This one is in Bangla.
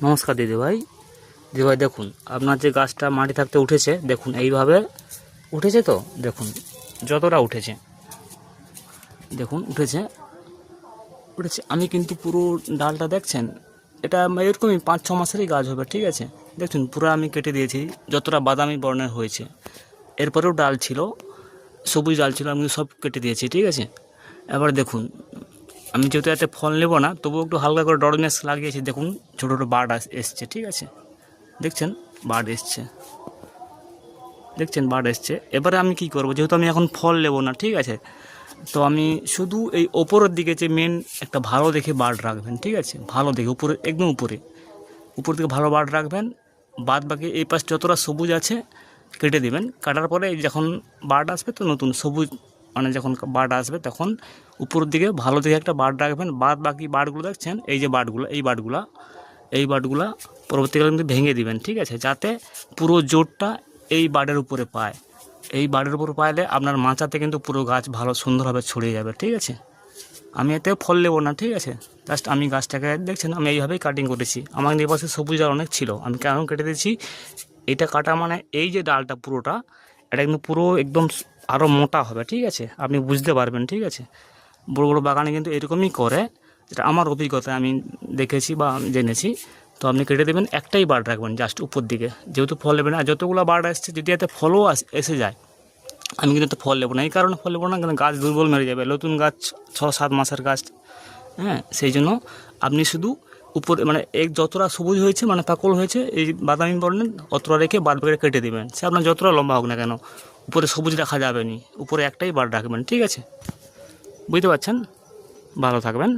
নমস্কার দিদিভাই। দিদিভাই দেখুন, আপনার যে গাছটা মাটি থাকতে উঠেছে, দেখুন এইভাবে উঠেছে তো, দেখুন যতটা উঠেছে, দেখুন উঠেছে উঠেছে। আমি কিন্তু পুরো ডালটা দেখছেন, এটা এরকমই 5-6 মাসেরই গাছ হবে, ঠিক আছে। দেখুন পুরো আমি কেটে দিয়েছি, যতটা বাদামি বর্ণের হয়েছে। এরপরেও ডাল ছিল, সবুজ ডাল ছিল, আমি সব কেটে দিয়েছি, ঠিক আছে। এবার দেখুন, আমি যেহেতু এতে ফল নেব না, তবুও একটু হালকা করে ডরনেস লাগিয়েছি। দেখুন ছোটো ছোটো বার্ড এসছে, ঠিক আছে, দেখছেন বার্ড এসছে, দেখছেন বার্ড এসছে। এবারে আমি কি করব, যেহেতু আমি এখন ফল নেব না, ঠিক আছে, তো আমি শুধু এই ওপরের দিকে যে মেন একটা ভালো দেখে বার্ড রাখবেন, ঠিক আছে, ভালো দেখে উপরে, একদম উপরে, উপর থেকে ভালো বার্ড রাখবেন। বাদ বাকি এই পাশ যতটা সবুজ আছে কেটে দিবেন। কাটার পরে যখন বার্ড আসবে, তো নতুন সবুজ মানে যখন বার্ড আসবে, তখন উপরের দিকে ভালো দেখে একটা বার্ড রাখবেন। বাদ বাকি বার্ডগুলো দেখছেন, এই যে বার্ডগুলো, এই বার্ডগুলা পরবর্তীকালে কিন্তু ভেঙে দিবেন, ঠিক আছে, যাতে পুরো জোরটা এই বার্ডের উপরে পায়। এই বার্ডের উপর পাইলে আপনার মাচাতে কিন্তু পুরো গাছ ভালো সুন্দরভাবে ছড়িয়ে যাবে, ঠিক আছে। আমি এতে ফল নেব না, ঠিক আছে, জাস্ট আমি গাছটাকে দেখছেন আমি এইভাবেই কাটিং করেছি। আমার নিপাশে সবুজ ডাল অনেক ছিল, আমি কেন কেটে দিয়েছি, এটা কাটা মানে এই যে ডালটা পুরোটা, এটা কিন্তু পুরো একদম আরও মোটা হবে, ঠিক আছে, আপনি বুঝতে পারবেন, ঠিক আছে। বড় বড় বাগানে কিন্তু এরকমই করে, এটা আমার অভিজ্ঞতা, আমি দেখেছি বা জেনেছি। তো আপনি কেটে দেবেন, একটাই বার্ড রাখবেন জাস্ট উপর দিকে, যেহেতু ফল নেবেন। আর যতগুলো বার্ড আসছে, যদি এতে ফলও এসে যায়, আমি কিন্তু ফল নেবো না। এই কারণে ফল নেবো না, কারণ গাছ দুর্বল মেরে যাবে, নতুন গাছ 6-7 মাসের গাছ, হ্যাঁ। সেই জন্য আপনি শুধু উপরে মানে যতটা সবুজ হয়েছে, মানে পাকল হয়েছে, এই বাদামি বর্ণের অতটা রেখে বাদ বাকি কেটে দেবেন। সে আপনার যতটা লম্বা হোক না কেন, উপরে সবুজ রাখা যাবে না, উপরে একটাই বার্ড রাখবেন, ঠিক আছে, বুঝতে পারছেন। ভালো থাকবেন।